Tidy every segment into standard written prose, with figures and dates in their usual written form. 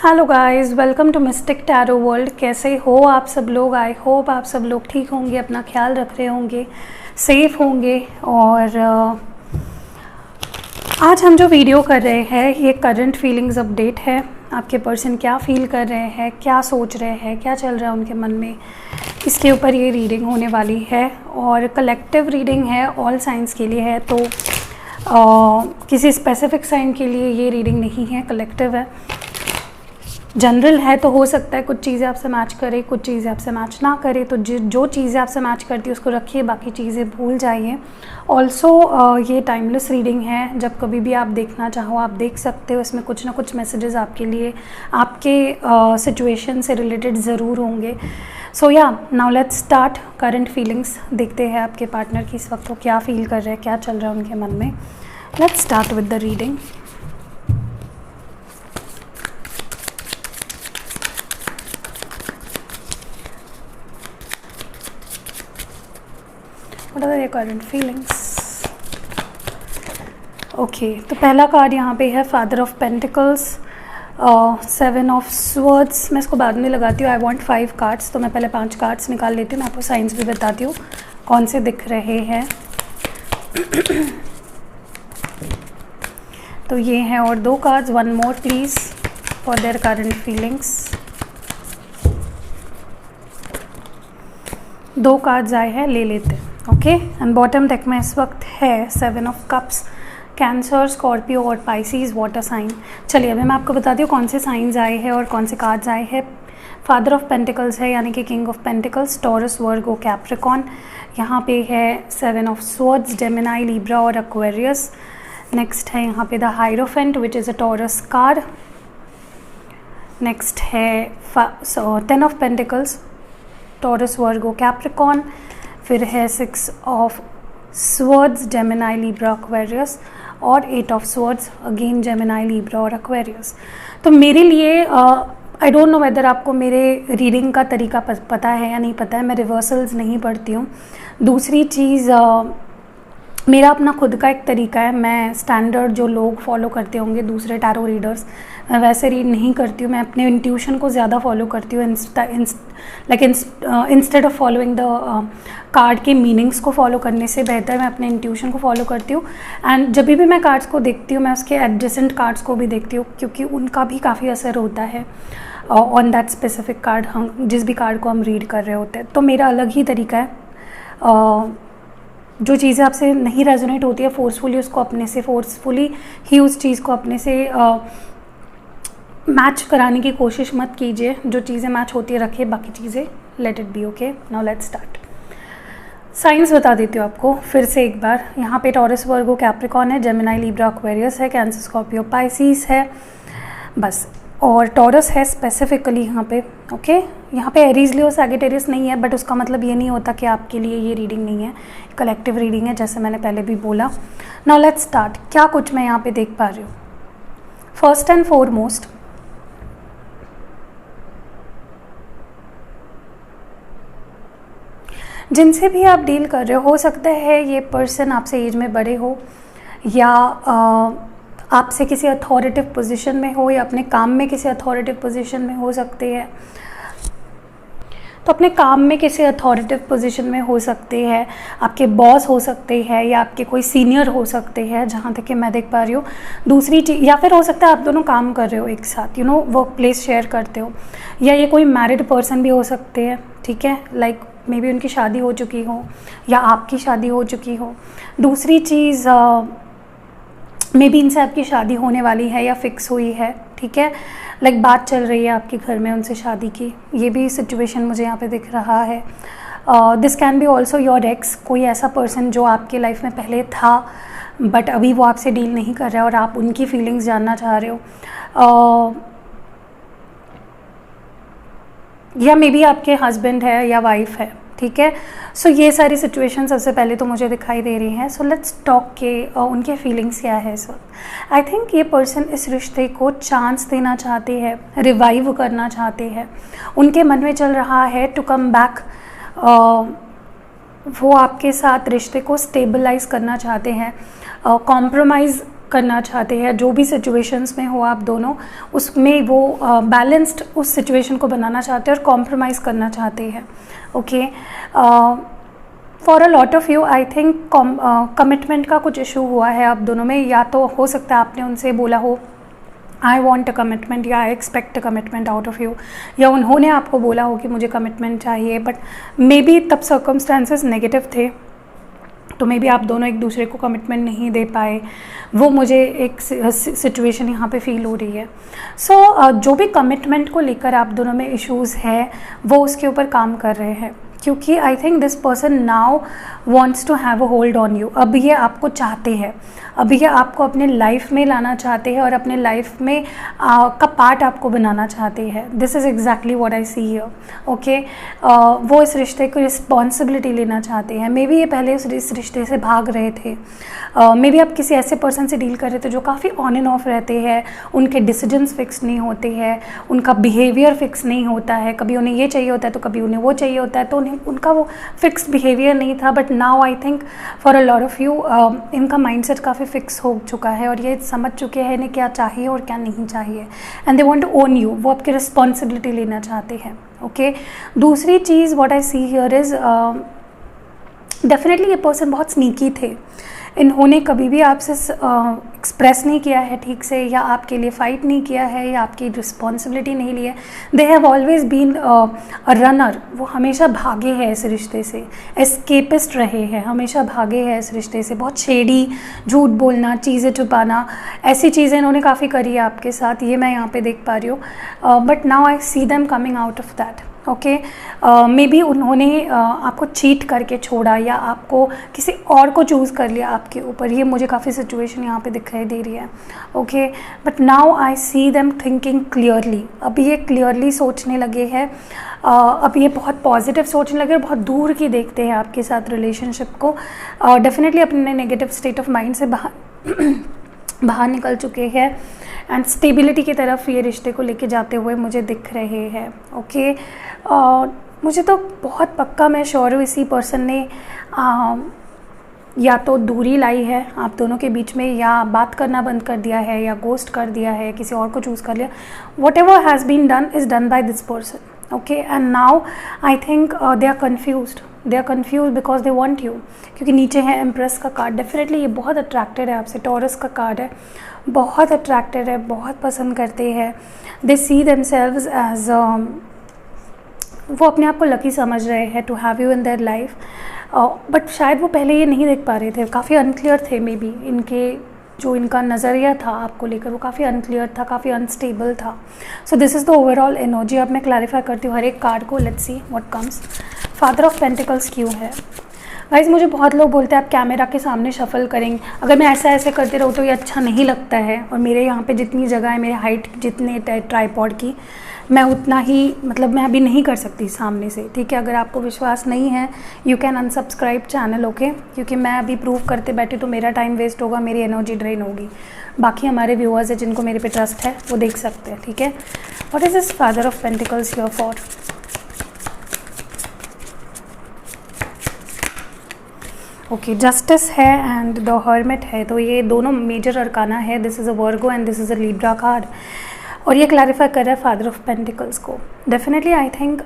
Hello guys, welcome to mystic tarot world. कैसे हो आप सब लोग? आई होप आप सब लोग ठीक होंगे, अपना ख्याल रख रहे होंगे, सेफ होंगे। और आज हम जो वीडियो कर रहे हैं ये करंट फीलिंग्स अपडेट है। आपके पर्सन क्या फील कर रहे हैं, क्या सोच रहे हैं, क्या चल रहा है उनके मन में, इसके ऊपर ये रीडिंग होने वाली है। और कलेक्टिव रीडिंग है, ऑल साइंस के लिए है, तो किसी स्पेसिफिक साइन के लिए ये रीडिंग नहीं है, कलेक्टिव है, जनरल है। तो हो सकता है कुछ चीज़ें आपसे मैच करे, कुछ चीज़ें आपसे मैच ना करे। तो जो चीज़ें आपसे मैच करती है उसको रखिए, बाकी चीज़ें भूल जाइए। ऑल्सो ये टाइमलेस रीडिंग है, जब कभी भी आप देखना चाहो आप देख सकते हो। इसमें कुछ ना कुछ मैसेजेस आपके लिए, आपके सिचुएशन से रिलेटेड ज़रूर होंगे। सो या now let's start current feelings. देखते हैं आपके पार्टनर की इस वक्त वो क्या फील कर रहे हैं, क्या चल रहा है उनके मन में। Let's start with the reading. What are your current feelings? Okay, तो पहला कार्ड यहाँ पे है father of pentacles, 7 of swords. मैं इसको बाद में लगाती हूँ। आई वांट 5 कार्ड्स, तो मैं पहले 5 कार्ड्स निकाल लेती हूँ। मैं आपको साइंस भी बताती हूँ कौन से दिख रहे हैं। तो ये हैं और 2 cards. 1 more please for their current feelings. 2 cards आए हैं, ले लेते हैं। ओके, एंड बॉटम डेक में इस वक्त है 7 ऑफ कप्स, कैंसर, स्कॉर्पियो और पाइसीज वाटर साइन। चलिए अभी मैं आपको बताती हूँ कौन से साइंस आए हैं और कौन से कार्ड्स आए हैं। फादर ऑफ पेंटिकल्स है यानी कि king of pentacles, Taurus, Virgo, Capricorn. यहाँ पे है 7 ऑफ स्वॉर्ड्स, जेमिनाई, लिब्रा और एक्वेरियस। नेक्स्ट है यहाँ पे the hierophant which is a Taurus card. Next है 10 of pentacles, Taurus, Virgo, Capricorn. फिर है 6 of swords, Gemini, Libra, Aquarius और 8 of swords, again Gemini, Libra और एक्वेरियस। तो मेरे लिए आई डोंट नो वेदर आपको मेरे रीडिंग का तरीका पता है या नहीं पता है। मैं रिवर्सल्स नहीं पढ़ती हूँ। दूसरी चीज़, मेरा अपना खुद का एक तरीका है। मैं स्टैंडर्ड जो लोग फॉलो करते होंगे दूसरे टैरो रीडर्स, मैं वैसे रीड नहीं करती हूँ। मैं अपने इंट्यूशन को ज़्यादा फॉलो करती हूँ, instead of following the card के मीनिंग्स को फॉलो करने से बेहतर मैं अपने इंट्यूशन को फॉलो करती हूँ। एंड जब भी मैं कार्ड्स को देखती हूँ मैं उसके एडजेसेंट कार्ड्स को भी देखती हूँ, क्योंकि उनका भी काफ़ी असर होता है ऑन दैट स्पेसिफिक कार्ड, हम जिस भी कार्ड को हम रीड कर रहे होते हैं। तो मेरा अलग ही तरीका है। जो चीज़ें आपसे नहीं रेजोनेट होती है फोर्सफुली ही उस चीज़ को अपने से मैच कराने की कोशिश मत कीजिए। जो चीज़ें मैच होती है रखिए, बाकी चीज़ें let it be. Okay, now let's start. Science बता देती हूँ आपको फिर से एक बार। यहाँ पे टॉरस, वर्गो, कैप्रिकॉन है, जेमिनाई, लिब्रा, एक्वेरियस है, कैंसर, स्कॉर्पियो, पाइसीज है बस। और टॉरस है स्पेसिफिकली यहाँ पे। ओके, यहाँ पे एरीज, लियो, सैजिटेरियस नहीं है, बट उसका मतलब ये नहीं होता कि आपके लिए ये रीडिंग नहीं है। कलेक्टिव रीडिंग है, जैसे मैंने पहले भी बोला। Now let's start. क्या कुछ मैं यहाँ पे देख पा रही हूँ? फर्स्ट एंड फॉरमोस्ट, जिनसे भी आप डील कर रहे हो सकता है ये पर्सन आपसे एज में बड़े हो, या आपसे किसी अथॉरिटिव पोजीशन में हो, या अपने काम में किसी अथॉरिटिव पोजीशन में हो सकते हैं। तो अपने काम में किसी अथॉरिटिव पोजीशन में हो सकते हैं, आपके बॉस हो सकते हैं, या आपके कोई सीनियर हो सकते हैं, जहाँ तक कि मैं देख पा रही हूँ। दूसरी चीज़, या फिर हो सकता है आप दोनों काम कर रहे हो एक साथ, वर्क प्लेस शेयर करते हो, या ये कोई मैरिड पर्सन भी हो सकते हैं। ठीक है, लाइक मे बी उनकी शादी हो चुकी हो या आपकी शादी हो चुकी हो। दूसरी चीज़, मे बी इनसे आपकी शादी होने वाली है या फिक्स हुई है। ठीक है, लाइक बात चल रही है आपके घर में उनसे शादी की, ये भी सिचुएशन मुझे यहाँ पे दिख रहा है। This can be also your x, कोई ऐसा पर्सन जो आपके लाइफ में पहले था बट अभी वो आपसे डील नहीं कर रहा है और आप उनकी फीलिंग्स जानना चाह रहे हो। या मे बी आपके हस्बैंड है या वाइफ है। ठीक है, सो ये सारी सिचुएशन सबसे पहले तो मुझे दिखाई दे रही हैं। सो लेट्स टॉक के उनके फीलिंग्स क्या है इस वक्त। आई थिंक ये पर्सन इस रिश्ते को चांस देना चाहते हैं, रिवाइव करना चाहते हैं। उनके मन में चल रहा है टू कम बैक। वो आपके साथ रिश्ते को स्टेबलाइज करना चाहते हैं, कॉम्प्रोमाइज़ करना चाहते हैं, जो भी सिचुएशंस में हो आप दोनों, उसमें वो बैलेंस्ड उस सिचुएशन को बनाना चाहते हैं और कॉम्प्रोमाइज़ करना चाहते हैं। Okay, for a lot of you I think commitment का कुछ इशू हुआ है आप दोनों में। या तो हो सकता है आपने उनसे बोला हो आई वॉन्ट अ कमिटमेंट या I expect a commitment out of you, या उन्होंने आपको बोला हो कि मुझे कमिटमेंट चाहिए, बट मे बी तब सर्कमस्टांसेस नेगेटिव थे, तो मे बी आप दोनों एक दूसरे को कमिटमेंट नहीं दे पाए। वो मुझे एक सिचुएशन यहाँ पे फील हो रही है। सो जो भी कमिटमेंट को लेकर आप दोनों में इश्यूज़ है वो उसके ऊपर काम कर रहे हैं, क्योंकि I think this person now wants to have a hold on you. अब ये आपको चाहते हैं, अब ये आपको अपने लाइफ में लाना चाहते हैं और अपने लाइफ में का पार्ट आपको बनाना चाहते हैं। This is exactly what I see here. Okay, वो इस रिश्ते को रिस्पॉन्सिबिलिटी लेना चाहते हैं। मे बी ये पहले इस रिश्ते से भाग रहे थे, मे बी आप किसी ऐसे पर्सन से डील कर रहे थे जो काफ़ी ऑन एंड ऑफ रहते हैं, उनके डिसीजंस फिक्स नहीं होते हैं, उनका बिहेवियर फिक्स नहीं होता है, कभी उन्हें ये चाहिए होता है तो कभी उन्हें वो चाहिए होता है, तो उनका वो फिक्स्ड बिहेवियर नहीं था। But now I think for a lot of you इनका माइंडसेट काफ़ी फिक्स हो चुका है और ये समझ चुके हैं इन्हें क्या चाहिए और क्या नहीं चाहिए, and they want to own you. वो आपकी रिस्पॉन्सिबिलिटी लेना चाहते हैं। ओके, दूसरी चीज़ what I see here is definitely ये पर्सन बहुत स्नीकी थे। इन्होंने कभी भी आपसे एक्सप्रेस नहीं किया है ठीक से, या आपके लिए फ़ाइट नहीं किया है, या आपकी रिस्पॉन्सिबिलिटी नहीं ली है। They have always been a runner. वो हमेशा भागे हैं इस रिश्ते से, एस्केपिस्ट रहे हैं, हमेशा भागे हैं इस रिश्ते से। बहुत शेडी, झूठ बोलना, चीज़ें छुपाना, ऐसी चीज़ें इन्होंने काफ़ी करी है आपके साथ, ये मैं यहाँ पे देख पा रही हूँ। But now I see them coming out of that. Okay, may be उन्होंने आपको चीट करके छोड़ा या आपको किसी और को चूज़ कर लिया आपके ऊपर, ये मुझे काफ़ी सिचुएशन यहाँ पे दिखाई दे रही है। Okay, but now I see them thinking clearly. अब ये क्लियरली सोचने लगे हैं, अब ये बहुत पॉजिटिव सोचने लगे और बहुत दूर की देखते हैं आपके साथ रिलेशनशिप को। डेफिनेटली अपने नेगेटिव स्टेट ऑफ माइंड से बाहर निकल चुके हैं एंड स्टेबिलिटी की तरफ ये रिश्ते को लेके जाते हुए मुझे दिख रहे हैं। ओके, मुझे तो बहुत पक्का मैं श्योर हूँ इसी पर्सन ने या तो दूरी लाई है आप दोनों के बीच में, या बात करना बंद कर दिया है, या गोस्ट कर दिया है, किसी और को चूज़ कर लिया। Whatever has been done is done by this person. Okay, and now I think they are confuse because they want you, क्योंकि नीचे है एम्प्रेस का कार्ड। डेफिनेटली ये बहुत अट्रैक्टेड है आपसे, टॉरस का कार्ड है, बहुत अट्रैक्टेड है, बहुत पसंद करते हैं। दे सी देमसेल्व्स एज वो अपने आप को लकी समझ रहे हैं to have you in their life. But शायद वो पहले ये नहीं देख पा रहे थे, काफ़ी अनक्लियर थे। मे बी जो इनका नज़रिया था आपको लेकर वो काफ़ी अनक्लियर था, काफ़ी अनस्टेबल था। So this is the overall energy. अब मैं क्लैरिफाई करती हूँ हर एक कार्ड को। Let's see what comes. Father of pentacles क्यों है गाइस? मुझे बहुत लोग बोलते हैं आप कैमरा के सामने शफल करेंगे। अगर मैं ऐसा ऐसे करते रहूँ तो ये अच्छा नहीं लगता है, और मेरे यहाँ पे जितनी जगह है, मेरे हाइट जितने ट्राईपॉड की, मैं उतना ही मतलब मैं अभी नहीं कर सकती सामने से। ठीक है, अगर आपको विश्वास नहीं है you can unsubscribe channel. Okay, क्योंकि मैं अभी प्रूव करते बैठी तो मेरा टाइम वेस्ट होगा, मेरी एनर्जी ड्रेन होगी। बाकी हमारे व्यूअर्स हैं जिनको मेरे पे ट्रस्ट है वो देख सकते हैं। ठीक है, what is this father of pentacles here for? Okay, justice है एंड द हर्मिट है, तो ये दोनों मेजर अरकाना है। This is a Virgo and this is a Libra card, और ये क्लैरिफाई कर रहा है फादर ऑफ पेंटिकल्स को। डेफिनेटली आई थिंक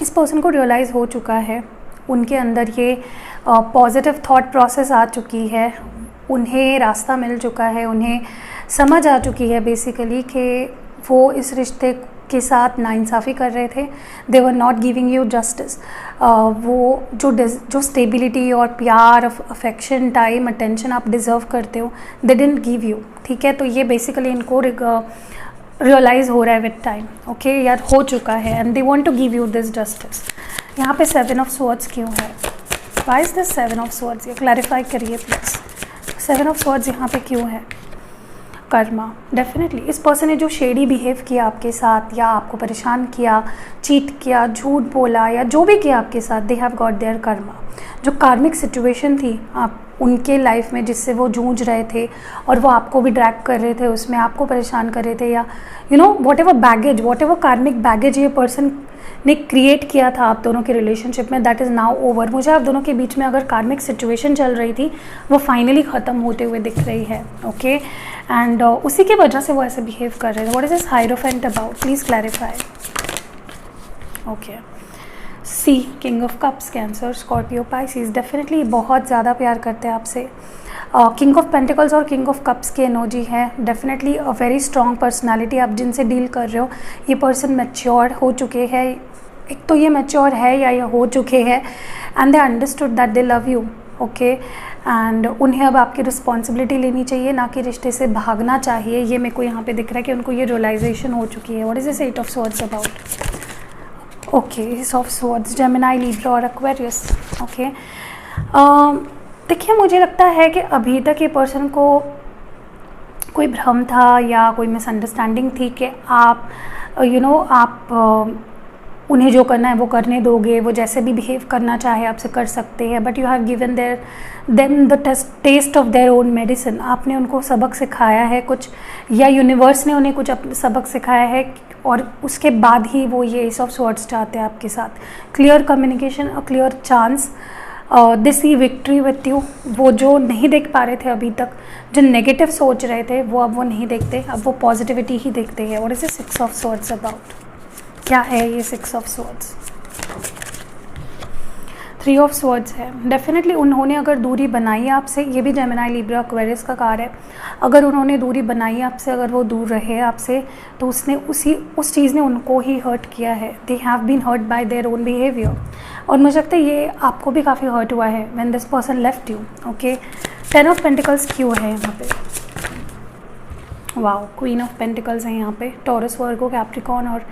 इस पर्सन को रियलाइज़ हो चुका है, उनके अंदर ये पॉजिटिव थॉट प्रोसेस आ चुकी है, उन्हें रास्ता मिल चुका है, उन्हें समझ आ चुकी है बेसिकली कि वो इस रिश्ते के साथ नाइंसाफ़ी कर रहे थे। They were not giving you justice. वो जो स्टेबिलिटी और प्यार, अफेक्शन, टाइम, अटेंशन आप डिज़र्व करते हो, दे डिडंट गिव यू। ठीक है, तो ये बेसिकली इनको रियलाइज़ हो रहा है विद टाइम। ओके, यार हो चुका है and they want to give you this justice. यहाँ पे 7 ऑफ स्वॉर्ड्स क्यों है? Why is this 7 of swords? ये क्लैरिफाई करिए प्लीज़। 7 ऑफ स्वॉर्ड्स यहाँ पे क्यों है? कर्मा। डेफिनेटली इस पर्सन ने जो शेडी बिहेव किया आपके साथ, या आपको परेशान किया, चीट किया, झूठ बोला, या जो भी किया आपके साथ, they have got their karma. जो कार्मिक सिचुएशन थी आप उनके लाइफ में जिससे वो जूझ रहे थे और वो आपको भी ड्रैग कर रहे थे उसमें, आपको परेशान कर रहे थे, या you know what ever baggage, what ever कार्मिक बैगेज ये पर्सन ने क्रिएट किया था आप दोनों के रिलेशनशिप में, दैट इज़ नाउ ओवर। मुझे आप दोनों के बीच में अगर कार्मिक सिचुएशन चल रही थी वो फाइनली ख़त्म होते हुए दिख रही है, ओके। एंड उसी की वजह से वो ऐसे बिहेव कर रहे थे। What is this hierophant about, please clarify. Okay, see king of cups, Cancer, Scorpio, Pisces, definitely बहुत ज़्यादा प्यार करते हैं आपसे। किंग ऑफ पेंटिकल्स और किंग ऑफ कप्स की एनर्जी है, definitely a very strong personality आप जिनसे डील कर रहे हो। ये पर्सन मैच्योर हो चुके हैं, एक तो ये मैच्योर है या ये हो चुके हैं, and they understood that they love you, okay. And उन्हें अब आपकी रिस्पॉन्सिबिलिटी लेनी चाहिए, ना कि रिश्ते से भागना चाहिए। ये मेरे को यहाँ पे दिख रहा है कि उनको ये रियलाइजेशन हो चुकी है। What is this eight of swords about, okay, S of swords, Gemini, Libra और एक्वेरियस, ओके। देखिए मुझे लगता है कि अभी तक ये पर्सन को कोई भ्रम था या कोई मिसअंडरस्टैंडिंग थी कि आप आप उन्हें जो करना है वो करने दोगे, वो जैसे भी बिहेव करना चाहे आपसे कर सकते हैं, but you have given them the taste of their own medicine. आपने उनको सबक सिखाया है कुछ, या यूनिवर्स ने उन्हें कुछ सबक सिखाया है, और उसके बाद ही वो ये एस ऑफ स्वॉर्ड्स चाहते हैं आपके साथ। Clear communication, a clear chance, this see victory with you. वो जो नहीं देख पा रहे थे अभी तक, जो नेगेटिव सोच रहे थे, वो अब वो नहीं देखते, अब वो पॉजिटिविटी ही देखते हैं। What is the six of swords about, क्या है ये six of swords, three of swords है। डेफिनेटली उन्होंने अगर दूरी बनाई आपसे, ये भी जेमिनी, लिब्रा, एक्वेरियस का कार्ड है, अगर उन्होंने दूरी बनाई आपसे, अगर वो दूर रहे आपसे, तो उसने उस चीज़ ने उनको ही हर्ट किया है। They have been hurt by their own behaviour, और मुझे लगता है ये आपको भी काफ़ी हर्ट हुआ है when this person left you, okay. 10 of pentacles क्यों है यहाँ पे, वाओ, क्वीन ऑफ पेंटिकल्स है यहाँ पे, टॉरस, वर्गो, कैप्रिकॉर्न, और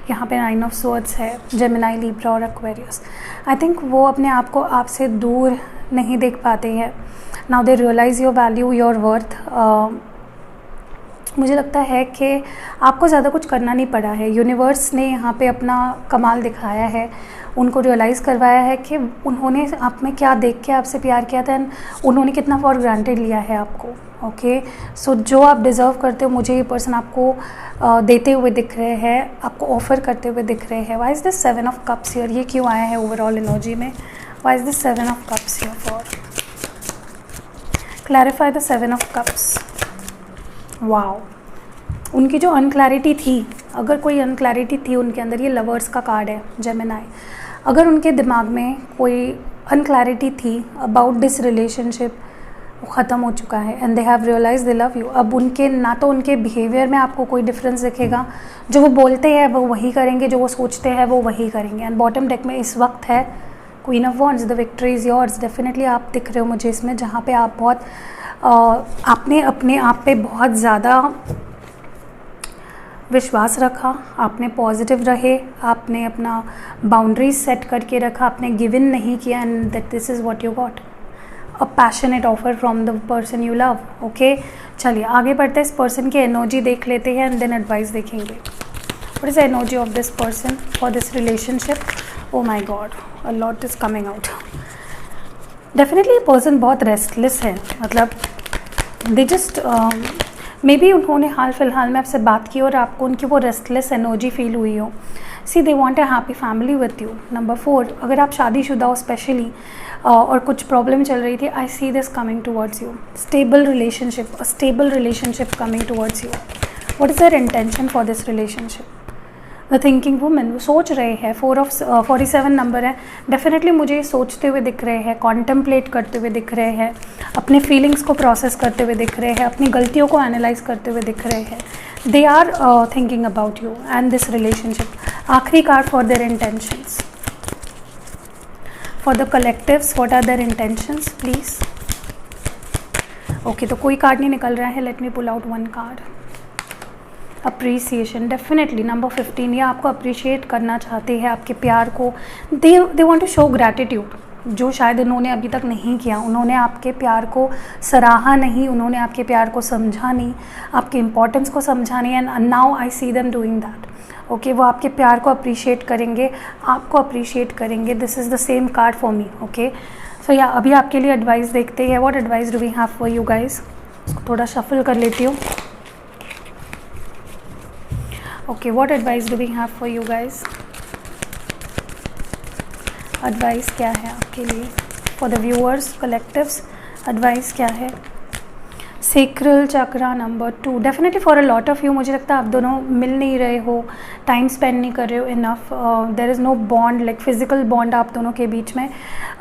यहाँ पे 9 ऑफ स्वॉर्ड्स है, जेमिनी, लिब्रा और एक्वेरियस। आई थिंक वो अपने आप को आपसे दूर नहीं देख पाते हैं। Now they realise your value, your worth. मुझे लगता है कि आपको ज़्यादा कुछ करना नहीं पड़ा है, यूनिवर्स ने यहाँ पे अपना कमाल दिखाया है, उनको रियलाइज़ करवाया है कि उन्होंने आप में क्या देख के आपसे प्यार किया था, एंड उन्होंने कितना फॉर ग्रांटेड लिया है आपको, ओके। सो जो आप डिज़र्व करते हो, मुझे ये पर्सन आपको देते हुए दिख रहे हैं, आपको ऑफ़र करते हुए दिख रहे हैं। Why is this 7 of cups here, ये क्यों आया है ओवरऑल एनर्जी में, why is this 7 of cups here for, clarify the 7 of cups. Wow, उनकी जो अनक्लैरिटी थी, अगर कोई अनक्लैरिटी थी उनके अंदर, ये लवर्स का कार्ड है, जेमिनी, अगर उनके दिमाग में कोई अनक्लैरिटी थी अबाउट दिस रिलेशनशिप, वो ख़त्म हो चुका है, and they have realise they love you. अब उनके ना तो उनके बिहेवियर में आपको कोई डिफरेंस दिखेगा, जो वो बोलते हैं वो वही करेंगे, जो वो सोचते हैं वो वही करेंगे। एंड बॉटम डेक में इस वक्त है queen of wands, the victory is yours. Definitely आप दिख रहे हो मुझे इसमें, जहाँ पे आप बहुत आपने अपने आप पे बहुत ज़्यादा विश्वास रखा, आपने पॉजिटिव रहे, आपने अपना बाउंड्रीज सेट करके रखा, आपने गिव इन नहीं किया, and that this is what you got, a passionate offer from the person you love, okay. चलिए आगे बढ़ते हैं, इस पर्सन की एनर्जी देख लेते हैं एंड देन एडवाइस देखेंगे। What is the energy of this person for this relationship, oh my god, a lot is coming out. Definitely ये पर्सन बहुत रेस्टलेस है, मतलब दे जस्ट मे बी उन्होंने हाल फिलहाल में आपसे बात की और आपको उनकी वो रेस्टलेस एनर्जी फील हुई हो। See they want a happy family with you. Number 4, अगर आप शादीशुदा हो स्पेशली और कुछ प्रॉब्लम चल रही थी, I see this coming towards you, stable relationship, a stable relationship coming towards you. What is their intention for this relationship, the thinking women, वो सोच रहे हैं, 4 ऑफ 47 नंबर है, डेफिनेटली मुझे सोचते हुए दिख रहे हैं, कॉन्टेम्पलेट करते हुए दिख रहे हैं, अपने फीलिंग्स को प्रोसेस करते हुए दिख रहे हैं, अपनी गलतियों को एनालाइज करते हुए दिख रहे हैं। They are thinking about you and this relationship. आखिरी card for their intentions, for the collectives, what are their intentions please. Okay, तो कोई कार्ड नहीं निकल रहा है, let me pull out one card. Appreciation, definitely number 15, ये आपको appreciate करना चाहते हैं, आपके प्यार को, they want to show gratitude, जो शायद उन्होंने अभी तक नहीं किया। उन्होंने आपके प्यार को सराहा नहीं, उन्होंने आपके प्यार को समझा नहीं, आपके इम्पोर्टेंस को समझा नहीं, and now I see them doing that, okay. वो आपके प्यार को अप्रिशिएट करेंगे, आपको अप्रिशिएट करेंगे। This is the same card for me, okay. So yeah अभी आपके लिए एडवाइस देखते हैं, what advice do we have for you guys. थोड़ा शफल कर लेती हूँ। Okay, what advice do we have for you guys. Advice क्या है आपके लिए for the viewers collectives, advice क्या है। Sacral chakra number 2, definitely for a lot of you मुझे लगता है आप दोनों मिल नहीं रहे हो, टाइम स्पेंड नहीं कर रहे हो enough, there is no bond like physical bond आप दोनों के बीच में।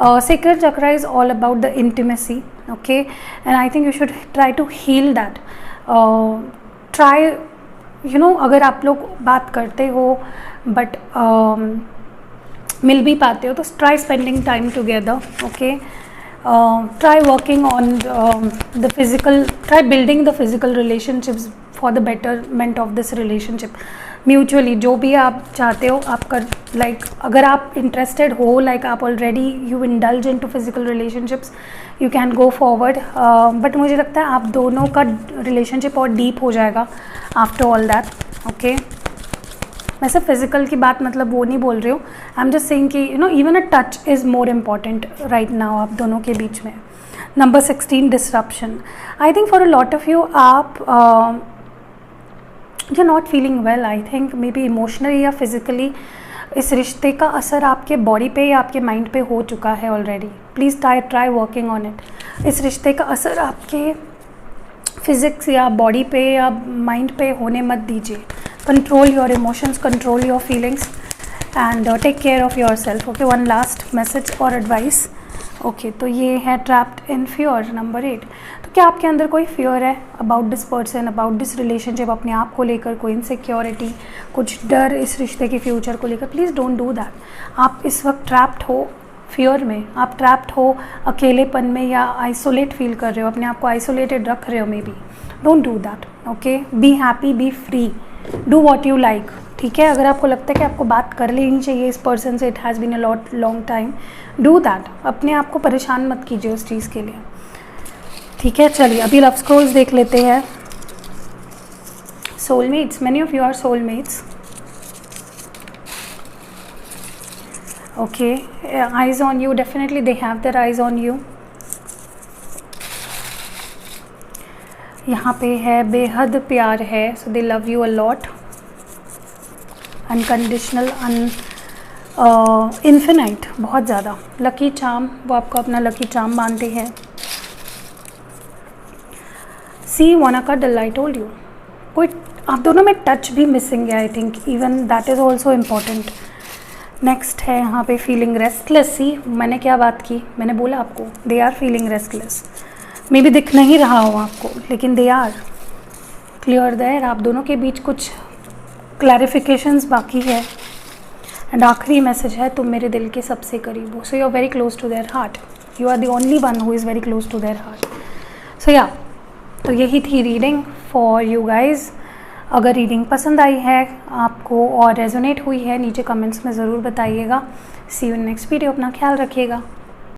Sacral chakra is all about the intimacy, okay, and I think you should try to heal that. Try you know, अगर आप लोग बात करते हो बट मिल भी पाते हो तो try spending time together, okay. Try working on the physical, try building the physical relationships for the betterment of this relationship mutually। जो भी आप चाहते हो आप कर, like अगर आप interested हो, like आप already you indulge into physical relationships, you can go forward, but मुझे लगता है आप दोनों का relationship और deep हो जाएगा after all that, okay। मैं सिर्फ फिजिकल की बात मतलब वो नहीं बोल रही हूँ, आई एम जस्ट सेइंग कि you know even a touch is more important right now आप दोनों के बीच में। Number 16, disruption. I think for a lot of you आप you are not feeling well, I think may be emotionally या physically इस रिश्ते का असर आपके बॉडी पे या आपके माइंड पे हो चुका है already. Please try working on it. इस रिश्ते का असर आपके फिजिक्स या बॉडी पे या माइंड पे होने मत दीजिए। Control your emotions, control your feelings and take care of yourself, okay। One last message or advice, okay, तो ये है trapped in fear नंबर 8। तो क्या आपके अंदर कोई fear है about this person, about this relationship, अपने आप को लेकर कोई insecurity, कुछ डर इस रिश्ते के फ्यूचर को लेकर, प्लीज़ डोंट डू दैट। आप इस वक्त trapped हो फियर में, आप ट्रैप्ड हो अकेलेपन में या आइसोलेट फील कर रहे हो, अपने आप को आइसोलेटेड रख रहे हो may be, don't do that, okay. Be happy, B free, do what you like, ठीक है। अगर आपको लगता है कि आपको बात कर लेनी चाहिए इस पर्सन से, it has been a long time, do that. अपने आप को परेशान मत कीजिए उस चीज़ के लिए, ठीक है। चलिए अभी लव स्क्रॉल्स देख लेते हैं। Soulmates, many of you are soulmates, okay. Eyes on you, definitely they have their eyes on you. यहाँ पे है बेहद प्यार है, so they love you a lot, unconditional, infinite, बहुत ज़्यादा। लकी चार्म, वो आपको अपना लकी चार्म मानते हैं। सी वाना का डल, आई टोल्ड यू, कोई आप दोनों में टच भी मिसिंग है, I think even that is also important. Next है यहाँ पे फीलिंग रेस्टलेस। सी मैंने क्या बात की, मैंने बोला आपको दे आर फीलिंग रेस्टलेस, मे भी दिख नहीं रहा हो आपको लेकिन दे आर क्लियर देयर। आप दोनों के बीच कुछ क्लैरिफिकेशंस बाकी है। एंड आखिरी मैसेज है, तुम मेरे दिल के सबसे करीब हो, so you are very close to their heart, you are the only one who is very close to their heart. So yeah, तो यही थी रीडिंग फॉर यू गाइज। अगर रीडिंग पसंद आई है आपको और रेजोनेट हुई है, नीचे कमेंट्स में ज़रूर बताइएगा। सी यू इन नेक्स्ट वीडियो, अपना ख्याल रखिएगा।